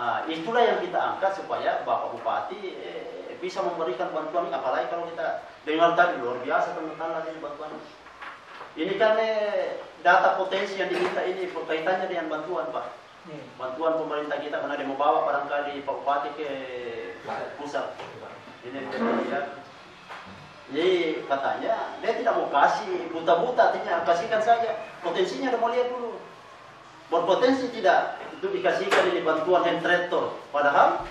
Nah, itulah yang kita angkat supaya Bapak Bupati bisa memberikan bantuan, apalagi kalau kita dengar tadi luar biasa teman-teman ini bantuan. Ini kan data potensi yang diminta ini kaitannya dengan bantuan, Pak. Bantuan pemerintah kita karena dia membawa barangkali Pak Bupati ke pusat. Ini ya. Jadi katanya dia tidak mau kasih buta-buta, artinya kasihkan saja. Potensinya dia mau lihat dulu. Berpotensi tidak itu dikasihkan ini bantuan hand tractor, padahal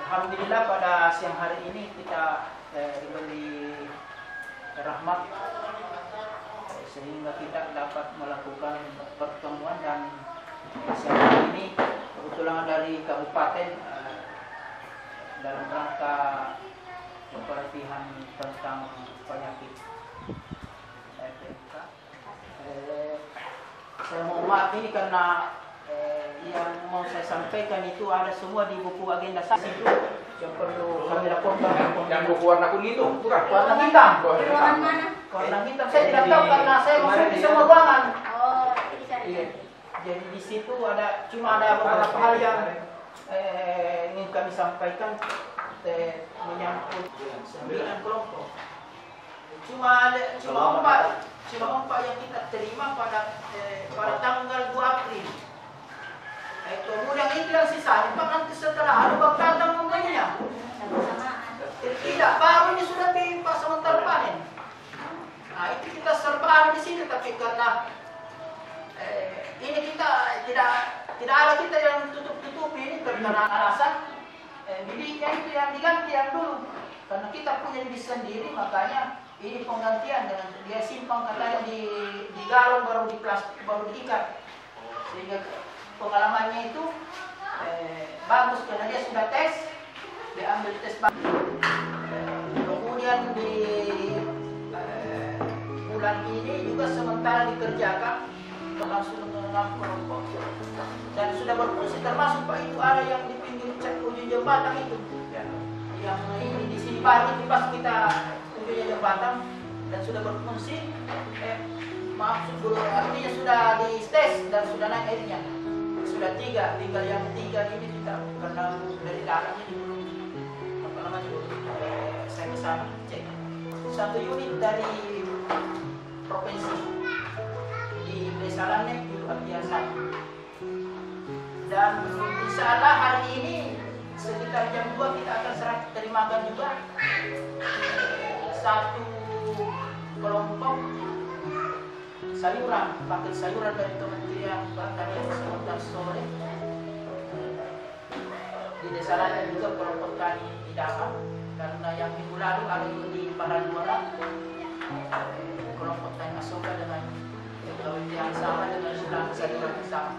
Alhamdulillah pada siang hari ini kita diberi rahmat sehingga kita dapat melakukan pertemuan, dan siang hari ini kebetulan dari kabupaten dalam rangka pelatihan tentang penyakit PMK. Saya mohon maaf ini karena yang mau saya sampaikan itu ada semua di buku agenda saya itu yang perlu kami laporkan. Yang buku warna kuning itu bukan? Warna hitam. Ruangan mana? Warna hitam saya tidak tahu karena saya masuk di semua ruangan. Oh, di sana. Iya. Jadi di situ cuma ada beberapa hal yang ingin kami sampaikan menyangkut 9 kelompok. Cuma empat yang kita terima pada tanggal 2 April. Kemudian itu yang sisa, nanti setelah ada bapak datang membelinya. Tidak, baru ini sudah timpa sementara panen. Nah itu kita serba di sini, tapi karena ini kita tidak ada kita yang tutup-tutupi ini karena alasan biliknya itu yang diganti yang dulu. Karena kita punya bis sendiri, makanya ini penggantian dengan dia simpang katanya di galon baru di plastik baru diikat, sehingga pengalamannya itu bagus karena dia sudah tes, dia ambil tes kemudian di bulan ini juga sementara dikerjakan langsung dengan kelompok dan sudah berfungsi, termasuk Pak itu ada yang di pinggir ujung jembatan itu yang ini di sini baru itu pas kita ujung jembatan dan sudah berfungsi, artinya sudah di tes dan sudah naik airnya. Sudah 3, tinggal yang 3 ini kita karena dari dalamnya belum saya kesana cek 1 unit dari provinsi di Desa Lanek di Luarbiasa, dan insyaallah hari ini sekitar jam 2 kita akan terimakan juga 1 kelompok sayuran, paket sayuran dari Kementerian Pertanian sebentar sore di Desa Lanek juga kelompok tani idaman, karena yang minggu lalu ada juga di Paranuara kelompok tani asoka dengan yang sama dengan sayuran yang sama.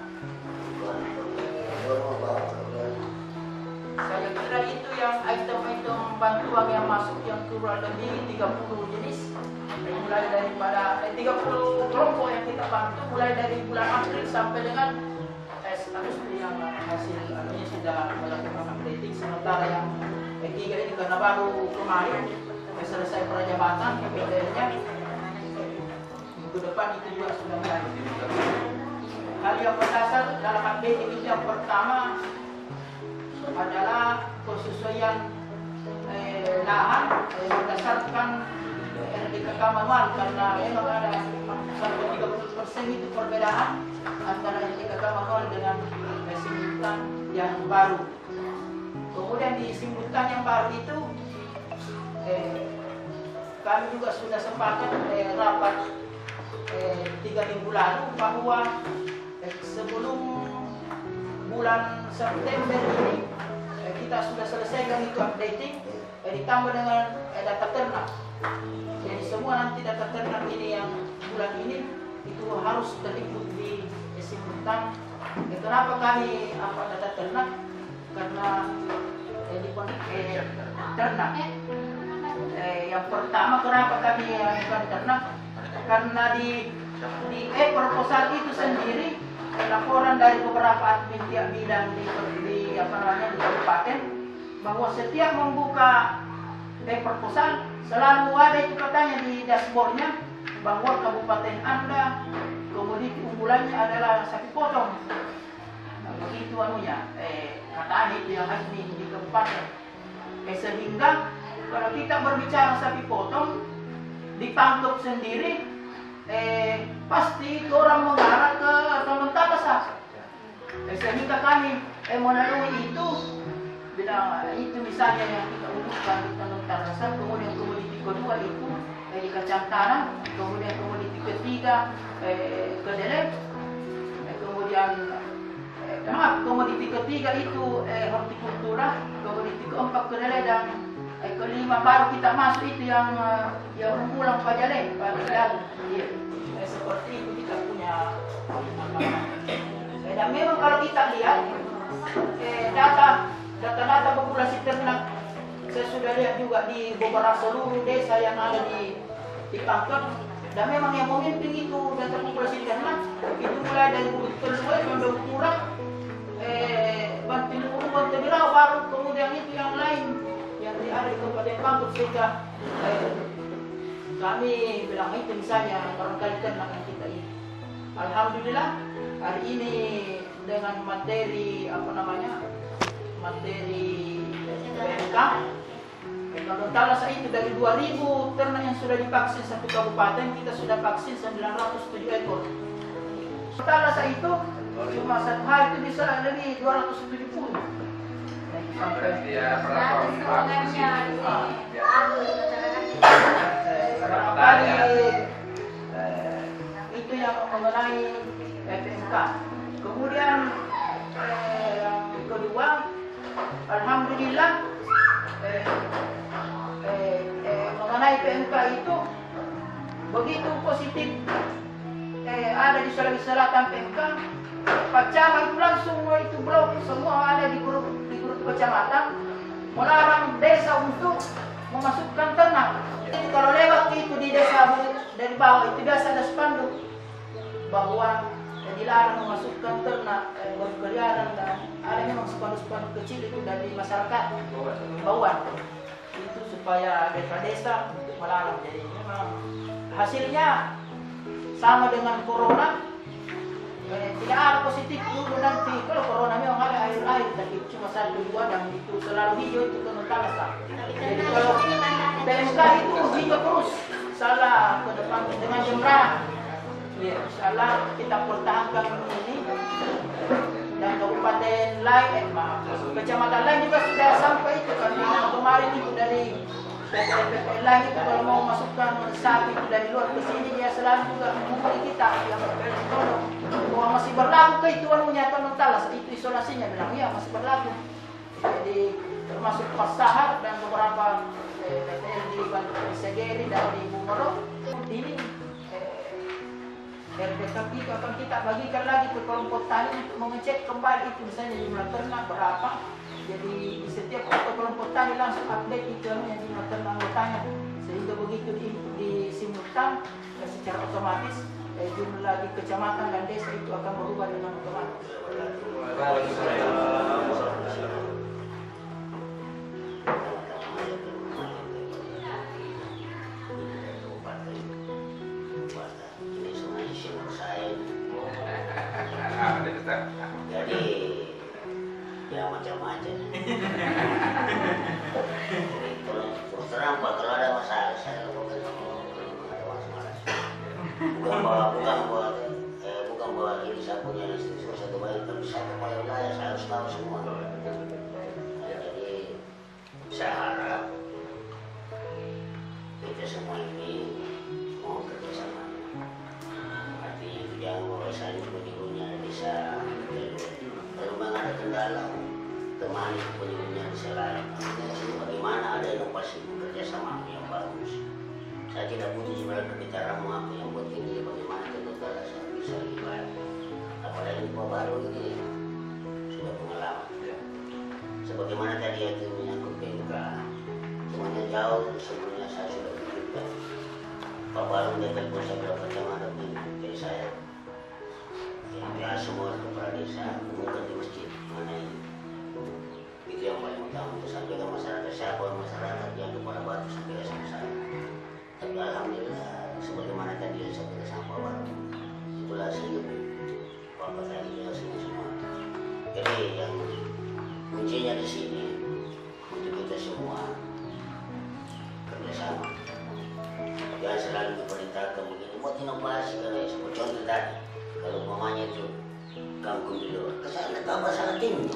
Saya kira itu yang item-item bantuan yang masuk yang kurang lebih 30 jenis, mulai daripada 30 kelompok yang kita bantu mulai dari bulan April sampai dengan harus yang hasil artinya sudah melakukan updating, sementara yang tiga ini karena baru kemarin selesai prajabatan PPT-nya, minggu depan itu juga sudah mulai. Hal yang mendasar dalam updating itu yang pertama adalah persesuaian lahan berdasarkan RDKK manual, karena memang ada sampai 30% itu perbedaan antara RDKK manual dengan simultan yang baru. Kemudian di simultan yang baru itu kami juga sudah sepakat rapat 3 minggu lalu bahwa sebelum bulan September ini kita sudah selesaikan itu updating, ditambah dengan data ternak. Jadi semua nanti data ternak ini yang bulan ini itu harus terikut di simultan. Kenapa kami data ternak? Karena di ternak. Yang pertama kenapa kami bukan ternak? Karena di proposal itu sendiri laporan dari beberapa admin tiap bidang di kabupaten bahwa setiap membuka proposal selalu ada itu katanya di dashboardnya bahwa kabupaten Anda komoditi unggulannya adalah sapi potong. Nah, begitu katanya itu yang admin di kabupaten. Sehingga kalau kita berbicara sapi potong ditangkap sendiri, pasti itu orang mengarah ke Tanjung Talas. Sehingga kami melalui itu bilang itu misalnya yang kita uruskan di Tanjung Talas, kemudian komoditi kedua itu di kacang tanah, kemudian komoditi ketiga kedelai, kemudian komoditi ketiga itu hortikultura, komoditi keempat kedelai, dan kelima baru kita masuk itu yang unggulan pajale, seperti itu kita punya. Dan memang kalau kita lihat data populasi ternak, saya sudah lihat juga di beberapa seluruh desa yang ada di Pangkep, dan memang yang memimpin itu data populasi ternak itu mulai dari Bukit Telua, Condong Kurang, Bantimuru, Bantimurau, baru kemudian itu yang lain yang ada di Kabupaten Pangkep. Sehingga kami bilang itu misalnya barangkali ternak yang kita ini. Alhamdulillah hari ini dengan materi PMK Tanjung Talas itu dari 2000 ternak yang sudah divaksin satu kabupaten, kita sudah vaksin 907 ekor. Talas itu cuma satu hari itu bisa lebih 270. Sampai itu yang mengenai PMK. Kemudian yang kedua, alhamdulillah mengenai PMK itu begitu positif ada di Sulawesi Selatan PMK, Pak Camat itu langsung itu blok semua ada di grup kecamatan melarang desa untuk memasukkan ternak. Itu kalau lewat itu di desa dari bawah itu biasa ada spanduk bahwa dilarang memasukkan ternak berkeliaran, dan ada memang spanduk-spanduk kecil itu dari masyarakat bawah itu supaya desa-desa untuk melarang. Jadi memang hasilnya sama dengan corona, tidak ada positif dulu. Nanti kalau corona memang ada air-air, tapi cuma 1-2 dan itu selalu hijau itu Tanjung Talas. Jadi kalau PMK itu hijau terus salah ke depan dengan jembrana. Ya, insyaallah kita pertahankan ini, dan kabupaten lain, kecamatan lain juga sudah sampai itu. Karena kemarin itu dari PPT lain itu kalau mau masukkan sapi itu dari luar ke sini, dia selalu juga menghubungi kita yang bertolong bahwa masih berlaku ke itu Tanjung Talas, itu isolasinya, bilang iya masih berlaku. Jadi termasuk Pas Sahar dan beberapa PTL di Segeri dan di Bumoro ini RDKP itu akan kita bagikan lagi ke kelompok tani untuk mengecek kembali itu misalnya jumlah ternak berapa. Jadi di setiap kelompok tani langsung update itu yang jumlah ternak anggotanya, sehingga begitu di simultan secara otomatis jumlah di kecamatan dan desa itu akan berubah dengan otomatis. Jadi ya macam-macam. Terus terang Pak, kalau ada masalah saya lakukan ada masalah. Bukan bahwa ini saya punya institusi satu baik, tapi saya kepala wilayah saya harus tahu semua. Jadi saya harap kita semua ini mau kerjasama. Artinya itu jangan bahwa saya penyuluhnya bisa. Kalau memang ada kendala, temani penyuluhnya bisa lain. Bagaimana ada inovasi kerjasama yang bagus. Saya tidak butuh sebenarnya pembicaraanmu apa yang buat ini, bagaimana kendala saya bisa lebih baik. Apalagi baru ini sudah pengalaman. Sebagaimana tadi itu menyangkut PMK, semuanya jauh sebelumnya saya sudah pikirkan. Pak Baru dia telepon saya berapa jam ada dari saya. Ya semua kepala desa mungkin di masjid mana ini. Itu yang paling utama untuk sampaikan masyarakat, siapa masyarakat yang kepala batu sampai sama saya. Tapi alhamdulillah sebagaimana tadi yang saya sama Pak Baru, itulah hasilnya. Bapak tadi hasilnya semua. Jadi yang kuncinya di sini untuk kita semua kerjasama. Jangan selalu diperintahkan begini buat inovasi karena seperti contoh tadi. Kalau mamanya itu kangkung di luar, kesana tahu masalah tinggi.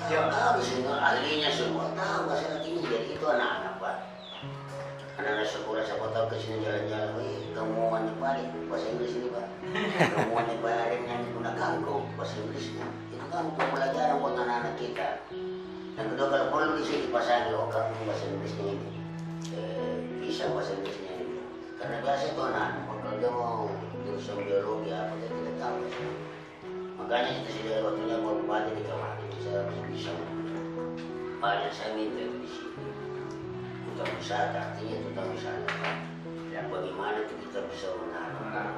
Tahu di sini ahlinya semua tahu masalah tinggi. Jadi itu anak-anak Pak. Anak-anak sekolah siapa tahu kesini jalan-jalan, kamu mau balik bahasa Inggris ini Pak. Kamu mau balik yang guna kangkung bahasa Inggrisnya. Itu kan pembelajaran buat anak-anak kita. Dan kedua kalau perlu di sini pasang kamu bahasa Inggrisnya ini, bisa bahasa Inggrisnya ini. Karena biasa itu anak-anak kalau dia mau jurusan biologi apa dia tidak tahu. Makanya itu sudah waktunya mau bupati di kamar saya harus bisa. Banyak saya minta di sini. Untuk usaha artinya tentang usaha. Bagaimana itu kita bisa menanam.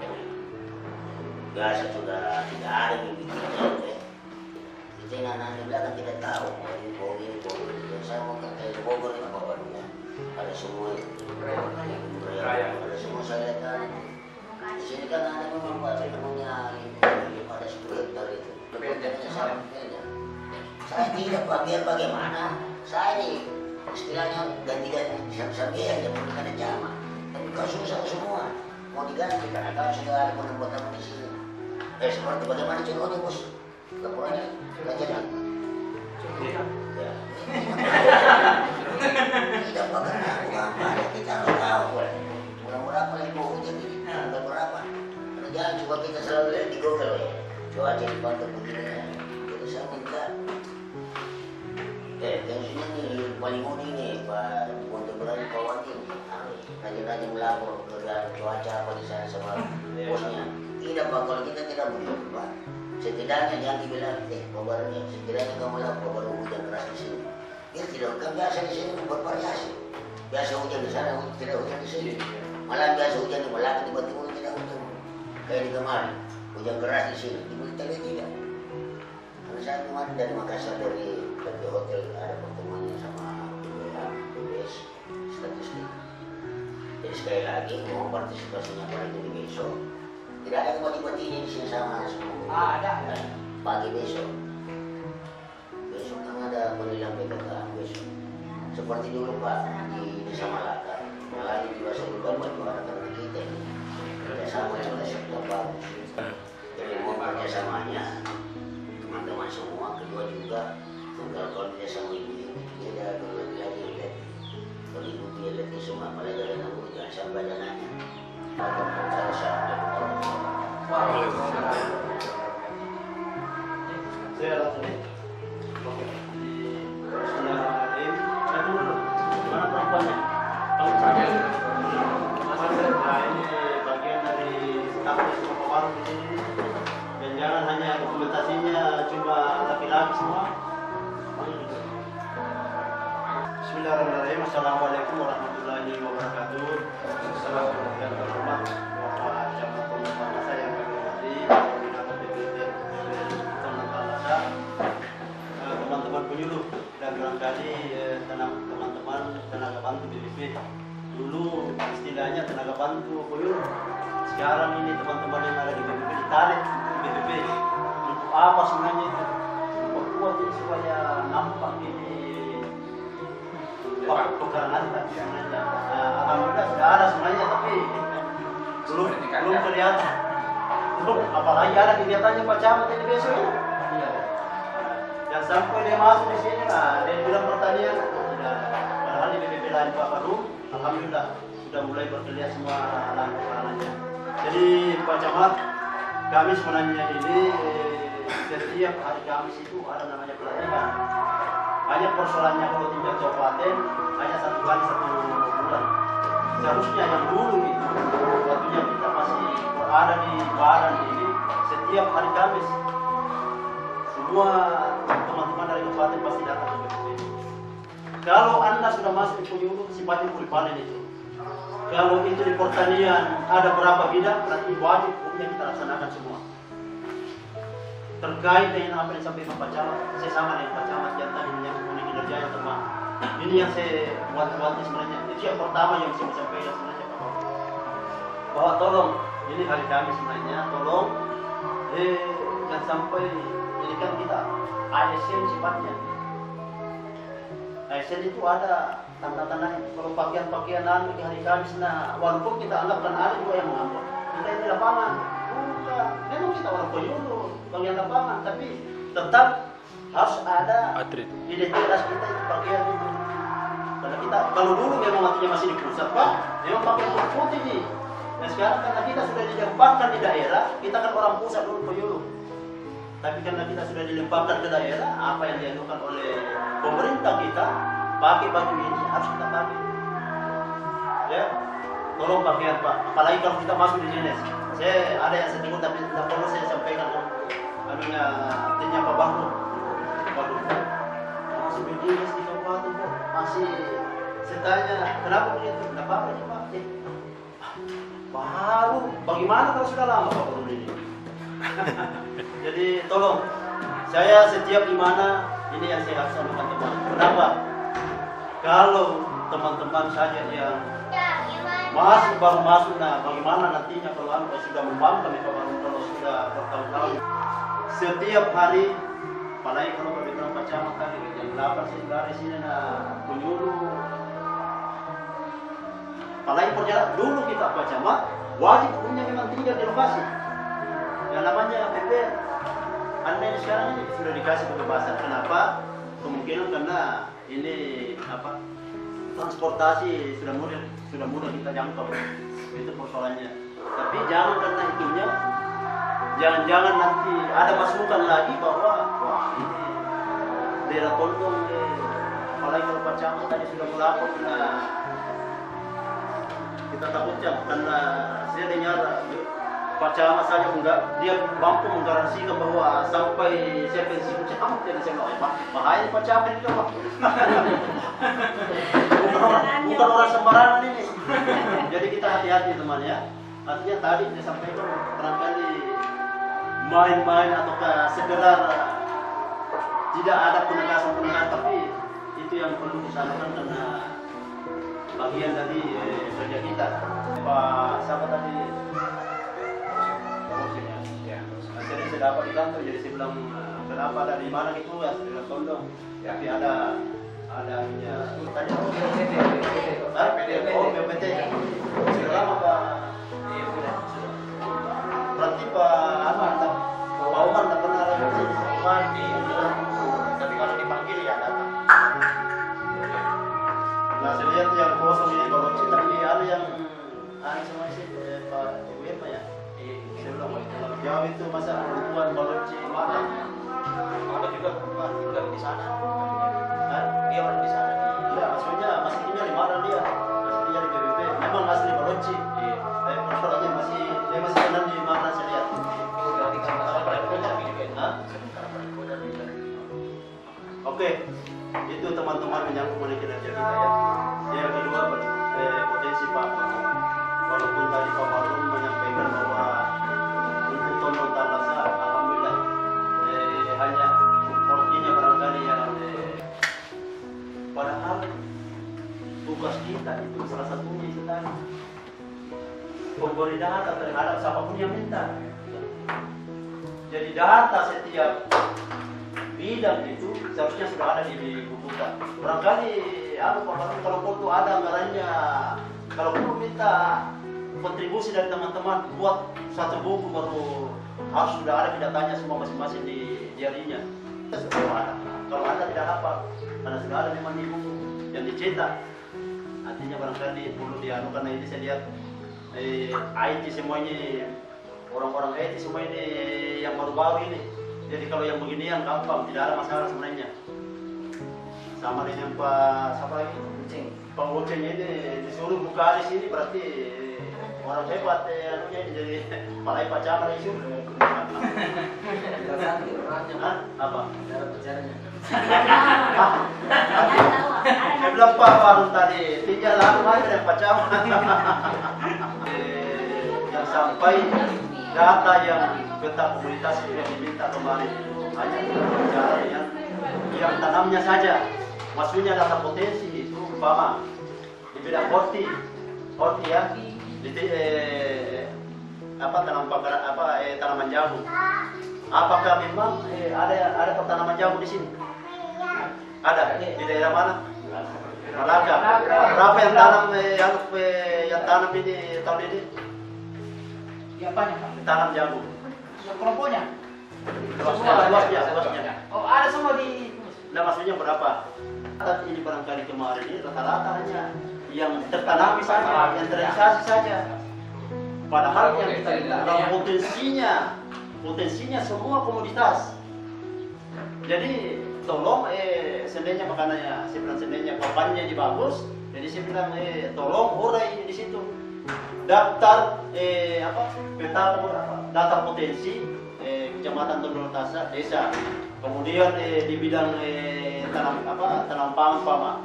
Biasa sudah tidak ada bibit-bibitnya. Kita anak-anak di belakang tidak tahu. Ini. Saya mau kerja di Bogor ini apa barunya. Ada semua itu. Ada semua saya lihat. Di sini kan ada memang Pak, namanya ada 10 hektar itu. Saya tidak Pak, biar bagaimana. Saya ini istilahnya ganti-ganti sambil-sambil yang bukan ada jamaah. Tapi kau susah semua. Mau diganti karena kau sudah ada penempatan di sini. Seperti bagaimana contohnya bos? Laporannya belajar. Ya. Tidak Pak, karena kita harus tahu. Berapa ribu hujan ini? Berapa? Jangan coba kita selalu lihat di Google ya. Cuaca di pantai begini. Jadi saya minta yang sini paling mudah ini Pak untuk berani kawan ini rajin-rajin melapor keadaan cuaca apa di sana sama bosnya. Tidak Pak, kalau kita tidak begitu Pak. Setidaknya jangan dibilang kabarnya setidaknya kamu lapor baru hujan keras di sini. Dia tidak kan biasa di sini bervariasi. Biasa hujan di sana, tidak hujan di sini. Malah biasa hujan di Malaka di Batimur tidak hujan. Kayak di kemarin hujan keras di sini di Blitar tidak. Karena saya kemarin dari Makassar dari hotel ada pertemuannya sama BPS statistik. Jadi sekali lagi mau partisipasinya pada hari besok. Tidak ada bati-batinya di sini sama semua. Ada. Pagi besok. Besok kan ada penilang PKK besok. Seperti dulu Pak di Desa Malaka. Malah juga saya juga buat karena kita ini kerjasama yang sudah bagus. Jadi mau kerjasamanya teman-teman semua, kedua juga kalau kerjasama ibu dia ada lagi lihat. Kalau ibu dia lihat semua pelajaran aku jangan sampai ada nanya. Saya langsung nih. Bismillahirrahmanirrahim. Mana perempuannya? Nah, ini bagian dari status Baru di sini. Dan jangan hanya dokumentasinya cuma laki-laki semua. Bismillahirrahmanirrahim. Assalamualaikum warahmatullahi wabarakatuh. Assalamualaikum warahmatullahi wabarakatuh. teman-teman saya yang berhormati, koordinator BPT Kecamatan Lasa, teman-teman penyuluh dan barangkali teman-teman tenaga bantu BPP. Dulu istilahnya tenaga bantu penyuluh. Sekarang ini teman-teman yang ada di BPP ditarik di BPP. Untuk apa sebenarnya itu? Memperkuat ini supaya nampak ini pekarangan sebenarnya. Alhamdulillah sudah ada sebenarnya, tapi belum kelihatan. Apalagi ada kegiatannya Pak Camat ini besok ya. Dan sampai dia masuk di sini lah, dia bilang pertanian sudah. Padahal di BPP lain Pak Baru, alhamdulillah sudah mulai berkelihatan semua anak-anaknya. Jadi Pak Camat, kami sebenarnya ini setiap hari Kamis itu ada namanya pelatihan. Hanya persoalannya kalau tinggal kabupaten hanya 1 hari 1 bulan. Seharusnya yang dulu itu waktunya kita masih berada di badan ini setiap hari Kamis. Semua teman-teman dari kabupaten pasti datang ke BPP. Kalau Anda sudah masuk di penyuluh, sifatnya kulit panen itu. Kalau itu di pertanian ada berapa bidang, berarti wajib hukumnya kita laksanakan semua. Terkait dengan apa yang disampaikan Pak Camat, saya sama dengan Pak Camat yang tadi mengenai kinerja yang teman. Ini yang saya buat-buatnya sebenarnya. Itu yang pertama yang saya sampaikan sebenarnya Pak Bapak. Bahwa tolong, ini hari kami sebenarnya, tolong jangan sampai ini kan kita ASN sifatnya. ASN itu ada tanda-tanda kalau pakaian-pakaian di hari Kamis, nah walaupun kita anggapkan ada juga yang mengambil. Kita ini lapangan, bukan. Memang kita orang penyuluh, bagian lapangan, tapi tetap harus ada identitas kita itu pakaian itu. Karena kita kalau dulu memang waktunya masih di pusat Pak, memang pakai putih nih. Nah sekarang karena kita sudah dilemparkan di daerah, kita kan orang pusat dulu penyuluh. Tapi karena kita sudah dilemparkan ke daerah, apa yang dilakukan oleh pemerintah kita, pakai baju ini harus kita pakai. Ya, tolong pakaian Pak. Apalagi kalau kita masuk di dinas. Saya ada yang sedikit tapi tidak perlu saya sampaikan. Artinya Pak Bahru. Waduh, masih di dinas di kabupaten kok masih. Saya tanya, kenapa begitu? Kenapa ini Pak? Baru, bagaimana kalau sudah lama Pak Bahru ini? Jadi tolong, saya setiap di mana ini yang saya harus sampaikan teman. Kenapa? Kalau teman-teman saja yang baru masuk, nah bagaimana nantinya kalau Anda sudah membangkang kalau sudah bertahun-tahun. Setiap hari, apalagi kalau berbicara Pak Camat tadi jam 8 saya sudah di sini nah penyuluh. Apalagi perjalanan dulu kita Pak Camat wajib punya memang tinggal di lokasi. Yang namanya PP. Anda ini sekarang ini sudah dikasih kebebasan. Kenapa? Kemungkinan karena ini apa? Transportasi sudah mudah kita jangkau. Itu persoalannya. Tapi jangan karena itunya, jangan nanti ada masukan lagi bahwa wah ini daerah Tondong apalagi kalau Pak Camat tadi sudah melapor kita takutnya karena saya dengar Pak Camat saja enggak, dia mampu menggaransikan bahwa sampai saya pensiun Camat jadi saya bilang, bahaya Pak Camat itu Pak. bukan orang sembarangan ini. Jadi kita hati-hati teman ya. Artinya tadi saya sampaikan barangkali main-main ataukah sekedar tidak ada penegasan, tapi itu yang perlu kita lakukan karena bagian dari kerja kita. Pak siapa tadi? Jadi saya dapat di kantor, jadi saya bilang kenapa dari mana gitu ya, saya bilang Tondong. Tapi ada tadi BPT. Sudah lama Pak. Berarti Pak Umar tak pernah ada di sini. Tapi kalau dipanggil ya datang. Nah saya lihat yang kosong ini kalau tapi ada yang sama sih Pak Ibu ya. Saya bilang kalau jauh itu masa perempuan balonci mana? Ada juga perempuan tinggal di sana. Dia orang di sana. Iya, aslinya masih tinggal di mana dia? Masih tinggal di BBB. Memang asli balonci. Tapi persoalannya dia masih kenal di mana saya lihat. Oke, itu teman-teman menyangkut mengenai kinerja kita ya. Yang kedua potensi Pak. walaupun tadi Pak Marun menyampaikan bahwa untuk tonton talasa, alhamdulillah hanya portinya barangkali yang padahal tugas kita itu salah satunya itu tadi pemberi data terhadap siapapun yang minta. Jadi data setiap bidang itu seharusnya sudah ada di komputer. Barangkali kalau perlu ada anggarannya, kalau perlu minta kontribusi dari teman-teman buat satu buku baru harus sudah ada datanya semua masing-masing di diarinya. Kalau Anda tidak hafal, karena sudah ada memang di buku yang dicetak. Artinya barangkali perlu dianu, karena ini saya lihat IT semua ini, orang-orang IT semua ini yang baru-baru ini. Jadi kalau yang beginian gampang, tidak ada masalah sebenarnya. Sama dengan Pak siapa lagi? Pak Uceng ini disuruh buka di sini berarti orang hebat anunya ini, jadi malai Pak Camat disuruh. Apa? Saya bilang Pak Baru tadi, tinggal lalu aja yang Pak Camat. Yang sampai data yang peta komunitas yang diminta kemarin itu hanya bicara dengan yang tanamnya saja. Maksudnya data potensi itu umpama di bidang horti ya, di tanaman jagung. Apakah memang ada tanaman jagung di sini? Ada di daerah mana? Malaka. Berapa yang tanam yang tanam ini tahun ini? Ya apanya Pak? Tanam jagung. Yang kelompoknya? Luasnya. Oh ada semua di. Nah maksudnya berapa? Ini barangkali kemarin ini rata-rata hanya yang tertanami saja, yang terrealisasi saja. Padahal yang kita lihat potensinya semua komoditas. Jadi tolong seandainya makanya saya bilang seandainya kampanye ini bagus, jadi saya bilang tolong urai di situ daftar peta data potensi kecamatan Tondolotasa desa. Kemudian di bidang tanam pangan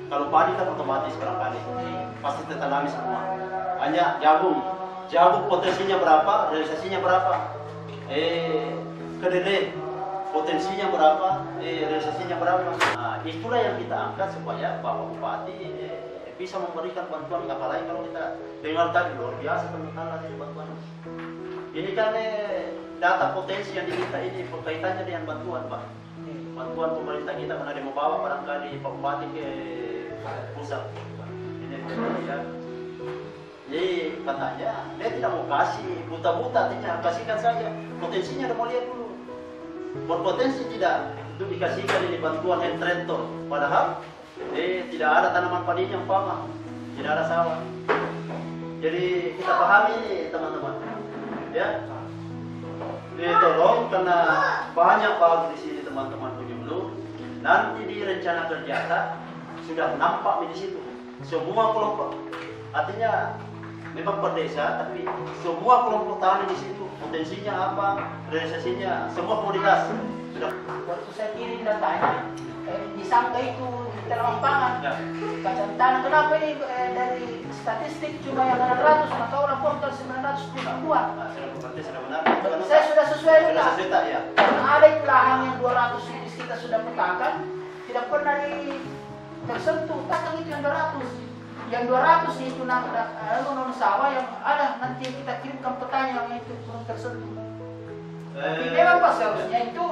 kalau padi kan otomatis barangkali pasti tertanami semua. Hanya jagung potensinya berapa, realisasinya berapa? Kedelai potensinya berapa, realisasinya berapa? Nah, itulah yang kita angkat supaya Bapak Bupati bisa memberikan bantuan, apalagi kalau kita dengar tadi luar biasa teman-teman ini bantuan. Ini kan data potensi yang diminta ini berkaitannya dengan bantuan Pak. Bantuan pemerintah kita karena dia membawa barangkali Pak Bupati ke pusat. Ini ya. Jadi katanya dia tidak mau kasih buta-buta, artinya kasihkan saja. Potensinya dia mau lihat dulu. Berpotensi tidak itu dikasihkan ini bantuan hand tractor. Padahal tidak ada tanaman padinya umpama, tidak ada sawah. Jadi kita pahami teman-teman, ya. Tolong karena banyak bagus di sini teman-teman penyuluh. Nanti di rencana kerja sudah nampak di situ semua kelompok. Artinya memang per desa, tapi semua kelompok tani di situ potensinya apa, realisasinya, semua komoditas sudah. Waktu saya kirim datanya, disangka itu tanaman pangan. Ya. Kacang tanah kenapa ini dari statistik cuma yang 600, maka orang portal 902. Nah, sudah benar. Saya sudah sesuai Sudah sesuai tak ya? Karena ada itu lahan yang 200 ini kita sudah petakan, tidak pernah tersentuh. Takkan itu yang 200. Yang 200 itu non sawah yang ada nanti kita kirimkan petanya yang itu belum tersentuh. Tapi memang Pak seharusnya itu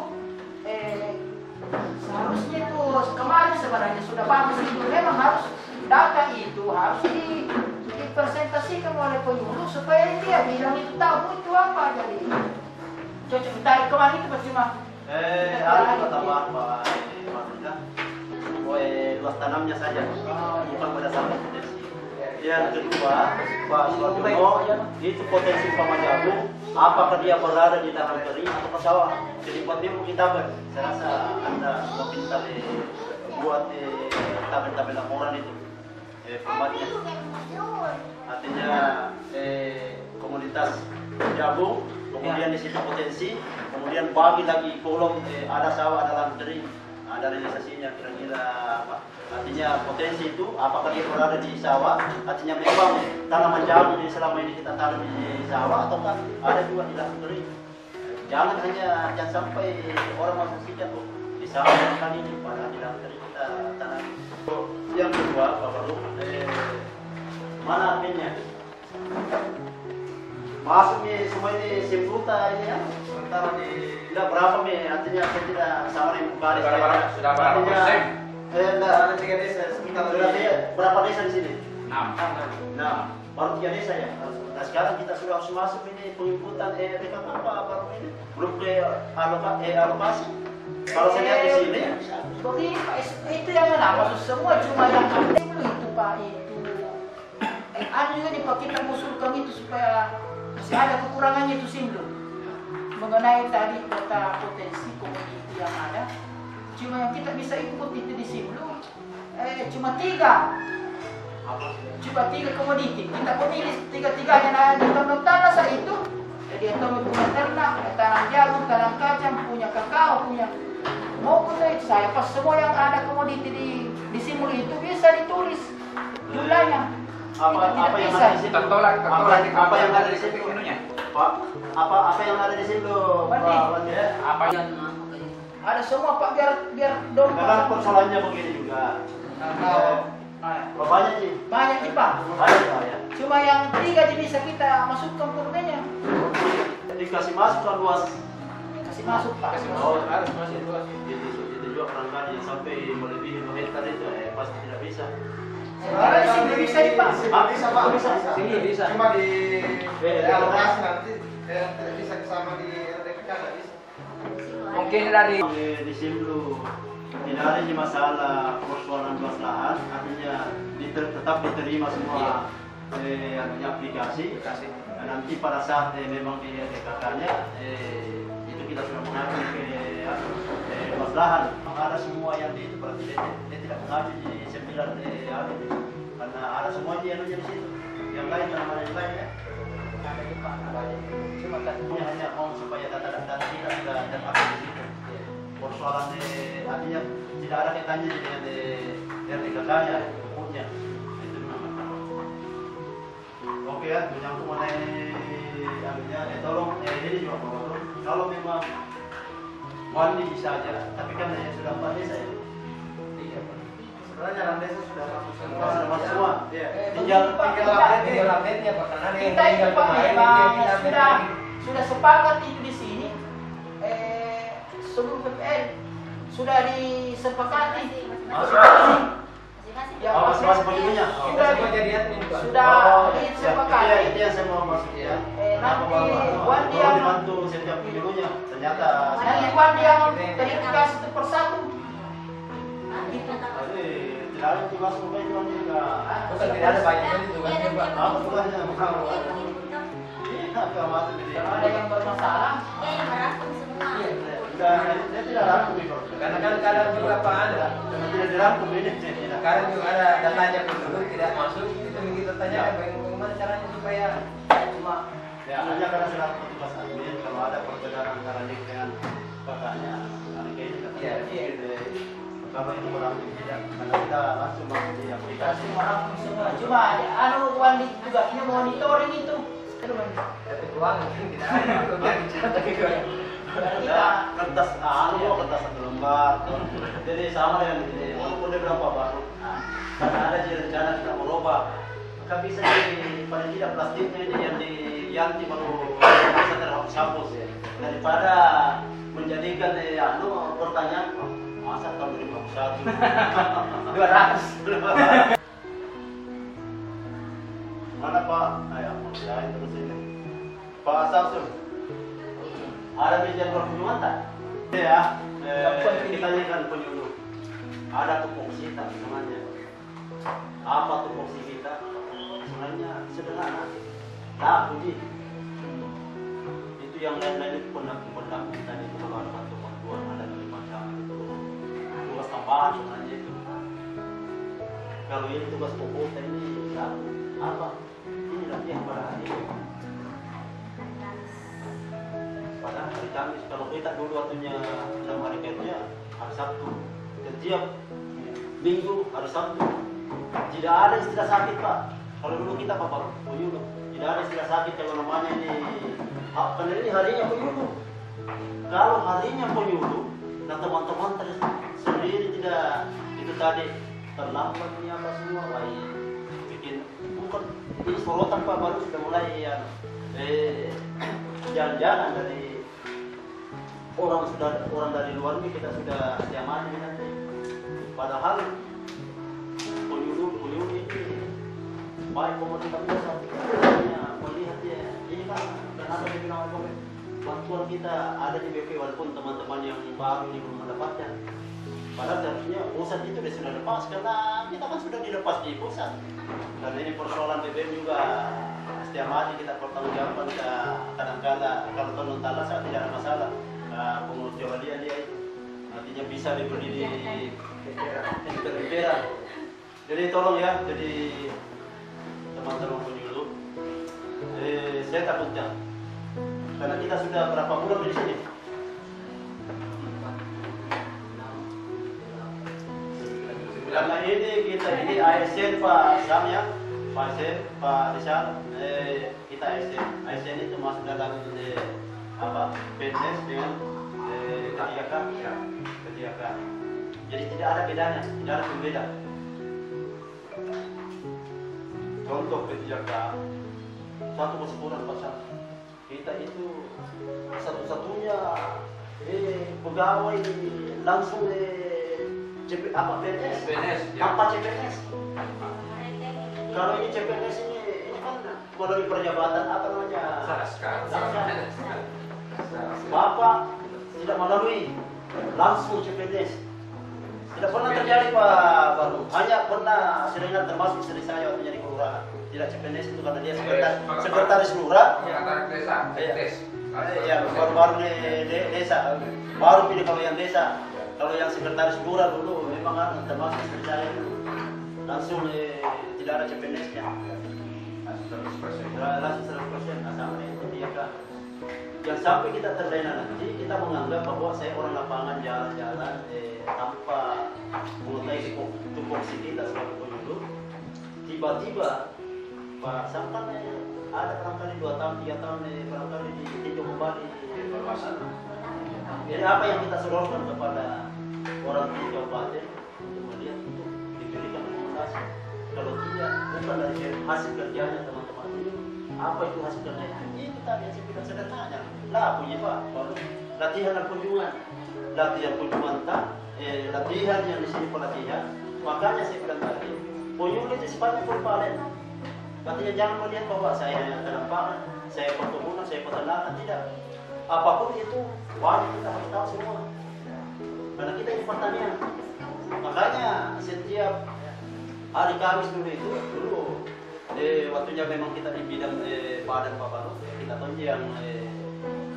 kemarin sebenarnya sudah bagus itu, memang harus data itu harus dipresentasikan oleh penyuluh supaya dia bilang itu tahu itu apa. Jadi cocok tarik kemarin itu cuma ada tambahan Pak Marunda. Luas tanamnya saja, bukan berdasarkan potensi. Yang kedua, Pak Suwardono, itu potensi umpama jagung, apakah dia berada di tanah kering atau sawah. Jadi buat dia kita saya rasa Anda pintar buat tabel-tabel laporan itu formatnya. Artinya komunitas jagung, kemudian di situ potensi, kemudian bagi lagi kolom ada sawah, ada lahan kering. ada realisasinya kira-kira apa. Artinya potensi itu apakah dia berada di sawah, artinya memang tanaman jagung yang selama ini kita tanam di sawah atau kan ada juga di lahan kering. Jangan sampai orang mengasumsikan kok di sawah yang kali ini padahal di lahan kering kita tanam. Yang kedua Pak Baru, mana adminnya? Masuk nih semua ini simputa ini ya. Sementara di tidak berapa nih, artinya saya tidak sama nih buka di sini. Sudah berapa persen? Enggak, ada 3 desa. Sekitar berapa desa di sini? 6. Nah, baru 3 desa ya. Nah sekarang kita sudah harus masuk ini penginputan rekam apa baru ini belum ke alokasi. Kalau saya lihat di sini, Begini Pak, itu yang mana? Maksud semua cuma yang ada dulu itu Pak itu. Ada juga nih Pak kita mengusulkan itu supaya masih ada kekurangannya itu Simlo. Mengenai tadi data potensi komoditi yang ada, cuma yang kita bisa ikut itu di Simlo, cuma 3. Cuma 3 komoditi. Kita memilih 3-3-nya nah di tanah saat itu. Jadi itu punya ternak, tanam jagung, tanam kacang, punya kakao, punya maupun itu saya pas semua yang ada komoditi di Simul itu bisa ditulis jumlahnya. apa yang ada di situ? Tertolak Apa yang ada di situ? ininya. Pak, apa yang ada di situ? Wandi. Apa yang Ada semua Pak biar dong. Karena persoalannya begini juga. Banyak sih. Banyak sih Pak. Ada Pak ya. Cuma yang 3 bisa kita masukkan purnanya. Dikasih masuk kan luas. Kasih masuk Pak. Oh, harus masih luas. Itu juga barangkali sampai melebihi 2 hektar itu pasti tidak bisa. Sekarang di sini bisa nih Pak. Bisa Pak, bisa. Sini bisa. Cuma di alokasi nanti tidak bisa sama di RDPK nggak bisa. mungkin dari Di Simlu tidak ada masalah persoalan luas lahan, artinya tetap diterima semua artinya aplikasi. Dan nanti pada saat memang di RDPK-nya itu kita sudah mengacu ke luas lahan. Ada semua yang di itu berarti dia tidak mengacu di 9 karena ada semua di anunya di situ. Yang lain tanaman yang lain ya. Ada di Pak. Cuma Punya hanya mau supaya data kita sudah terpakai di situ. Persoalan artinya tidak ada kaitannya dengan RDPK-nya, hukumnya. Itu memang. Oke ya, menyangkut mengenai anunya, tolong ini juga tolong. Kalau memang Wandi bisa aja, tapi kan sudah 4 desa ya. Sebenarnya dalam desa sudah masuk semua. Sudah masuk semua. Iya. Tinggal update-nya Pak karena ada yang kita itu tinggal Pak kemarin memang kita sudah sepakat itu di sini. Sebelum PPL sudah disepakati. Masing-masing. Ya, masing-masing pemilunya. Sudah jadi admin Pak. sudah Itu disepakati. yang saya mau masuk ya. Nanti Wandi Kalau yang dibantu setiap pemilunya, ternyata nanti Wandi yang verifikasi itu persatu. tidak ada tugas pemain juga. Bukan tidak ada banyak kali tugasnya Pak. Apa tugasnya? Iya, keamanan ini. Kalau ada yang bermasalah, Dia tidak rangkum ini. Karena kan kadang juga Pak ada. Karena tidak dirangkum ini. Tidak. Kadang juga ada datanya penduduk tidak masuk itu kita tanyakan bagaimana caranya supaya cuma Ya, hanya karena sudah petugas admin, kalau ada perbedaan antara Nik dengan kakaknya, Nik ini Iya, iya. Kalau itu kurang tidak, karena kita langsung masuk di aplikasi. kasih orang semua. Cuma anu Wandi juga ini monitoring itu. tapi keuangan tidak ada itu biar bicara gitu. Ada kertas kertas 1 lembar. Jadi sama dengan ini, walaupun dia berapa baru. Karena ada di rencana kita merubah, maka bisa jadi paling tidak plastiknya ini yang diganti baru bisa terhapus ya. Daripada menjadikan pertanyaan, masa tahun 2021 200. Mana Pak? Ayo, saya terus ini. Pak Samsul, ada meja perkunjungan tak? Ya, kita tanyakan penyuluh. Ada tupoksi tak namanya? Apa tupoksi kita? Sebenarnya sederhana. Nah, puji. Itu yang lain-lain itu pendamping tadi itu kalau ada bantuan ada dari macam itu tugas tambahan sebenarnya itu. Kalau ini tugas pokok ini apa? Ini nanti yang pada hari ini. Pada hari Kamis kalau kita dulu waktunya 6 hari kerja hari Sabtu setiap minggu hari Sabtu. Tidak ada istilah sakit Pak. Kalau dulu kita Bapak penyuluh, tidak ada istilah sakit kalau namanya ini. Karena ini harinya penyuluh. Kalau harinya penyuluh, nah teman-teman sendiri tidak itu tadi terlambat ini apa semua, baik bikin bukan ini sorotan Pak baru sudah mulai ya jalan-jalan dari orang dari luar ini kita sudah diamani nanti. Padahal penyuluh ini baik pemerintah pusat melihat ya ini kan ada di bilang bantuan kita ada di BP walaupun teman-teman yang baru ini belum mendapatkan. Padahal seharusnya pusat itu sudah lepas karena kita kan sudah dilepas di pusat. Karena ini persoalan BBM juga setiap hari kita pertanggungjawabkan kadang-kala kalau tahun talasan tidak ada masalah. Pengurus Jawa dia itu artinya bisa dibeli di emperan. Jadi tolong ya, jadi teman-teman penyuluh, saya takutnya karena kita sudah berapa bulan di sini. Karena ini kita ini ASN Pak Sam ya, Pak ASN, Pak Rizal, kita ASN itu masuk dalam PNS dengan K3K. Jadi tidak ada bedanya, tidak ada pembeda. Contoh P3K, satu keseluruhan pasal kita itu satu-satunya pegawai langsung PNS, tanpa CPNS. Kalau ini CPNS ini kan melalui perjabatan apa namanya? Bapak tidak melalui langsung CPNS. Tidak pernah terjadi Pak Baru. Hanya pernah seringan termasuk istri saya waktu jadi kelurahan. Tidak CPNS itu karena dia sekretaris lurah. Ya, baru-baru di desa. Baru pilih kalau yang desa. Kalau yang sekretaris lurah dulu memang termasuk istri saya itu langsung tidak ada CPNS-nya. Langsung 100%. Nah, sampai itu dia kan. Yang sampai kita terlena nanti kita menganggap bahwa saya orang lapangan jalan-jalan tanpa mengetahui tupoksi kita sebagai penyuluh. Tiba-tiba Pak Sampan ada barangkali 2 tahun, 3 tahun barangkali ditinjau kembali evaluasi. Jadi apa yang kita sodorkan kepada orang di kabupaten untuk melihat untuk diberikan rekomendasi. Kalau tidak, bukan dari hasil kerjanya teman-teman ini. Apa itu hasil kerjanya? Itu tadi yang saya bilang sederhana. Lah punya Pak, latihan dan kunjungan. Latihan kunjungan latihan yang di sini pelatihan. Makanya saya bilang tadi, penyuluh itu sifatnya pervalen. Artinya jangan melihat bahwa saya ke lapangan, saya perkebunan, saya peternakan, tidak. Apapun itu wajib kita harus tahu semua. Karena kita ini pertanian. Makanya setiap hari Kamis dulu waktunya memang kita di bidang badan Pak Baru, kita tahu yang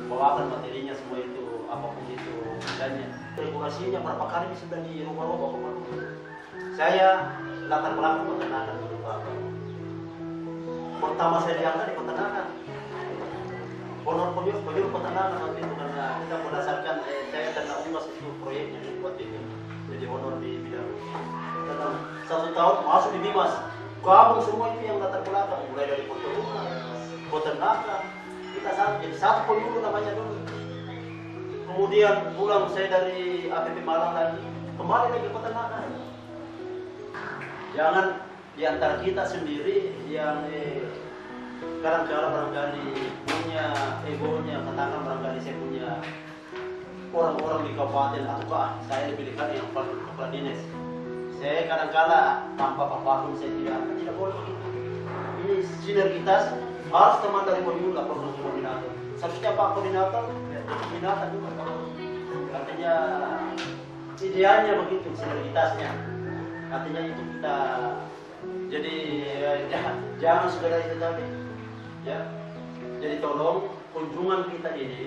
bawakan materinya semua itu apapun itu bidangnya. Regulasinya berapa kali sudah dirubah-rubah Pak Baru. Saya latar belakang peternakan dulu Pak Baru. Pertama saya diangkat di peternakan. Honor penyuluh peternakan waktu itu karena kita berdasarkan saya karena UNGAS itu proyeknya waktu itu. Jadi honor di bidang. Dan 1 tahun masuk di Bimas. Gabung semua itu yang latar belakang, mulai dari perkebunan, peternakan. Kita jadi satu penyuluh namanya dulu. Kemudian pulang saya dari APP Malang lagi, kembali lagi peternakan. Jangan di antara kita sendiri yang kadang-kadang barangkali punya egonya, katakan barangkali saya punya orang-orang di kabupaten atau saya dipilihkan yang kepala dinas. Saya kadang-kala tanpa apapun saya tidak boleh begitu. Ini sinergitas harus teman dari penyuluh lapor ke koordinator. Seharusnya Pak koordinator, koordinator juga. Artinya idealnya begitu sinergitasnya. Artinya itu kita jadi jangan segera itu tadi. Ya, jadi tolong kunjungan kita ini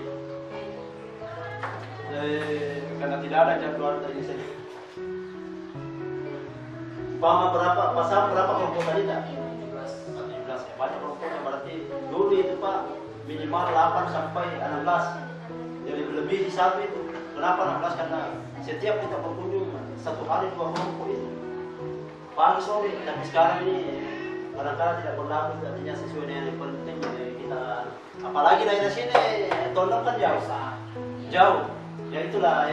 karena tidak ada jadwal dari sini. Pasal berapa kelompok tadi tak? 17 ya, banyak kelompoknya berarti dulu itu Pak minimal 8 sampai 16. Jadi lebih di satu itu. Kenapa 16? Karena setiap kita berkunjung satu hari 2 kelompok itu pagi sore. Tapi sekarang ini kadang-kadang tidak berlaku, artinya sesuai dengan yang penting kita, apalagi daerah sini Tondong kan jauh ya, itulah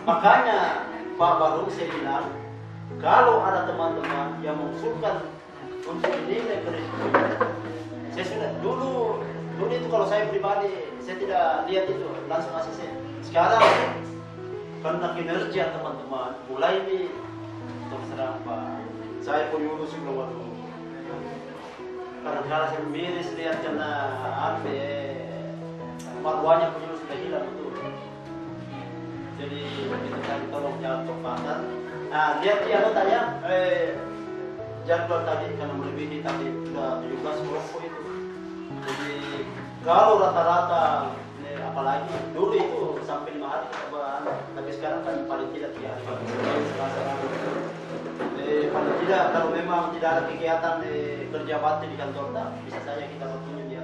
makanya Pak Baru saya bilang kalau ada teman-teman yang mengusulkan untuk dinilai kredit, saya sudah dulu itu kalau saya pribadi saya tidak lihat itu langsung ACC. Sekarang karena kinerja teman-teman mulai ini terus terang Pak, saya pun dulu sebelum kadang-kadang saya miris lihat karena marwahnya pun sudah hilang betul. Jadi kita cari tolong jangan terpaksa. Nah lihat dia tanya jadwal tadi karena melebihi tadi sudah 17 kelompok itu. Jadi kalau rata-rata apalagi dulu itu sampai 5 hari kita bahas, tapi sekarang kan paling tidak 3 hari. Paling tidak kalau memang tidak ada kegiatan kerja bakti di kantor, bisa saja kita berkunjung di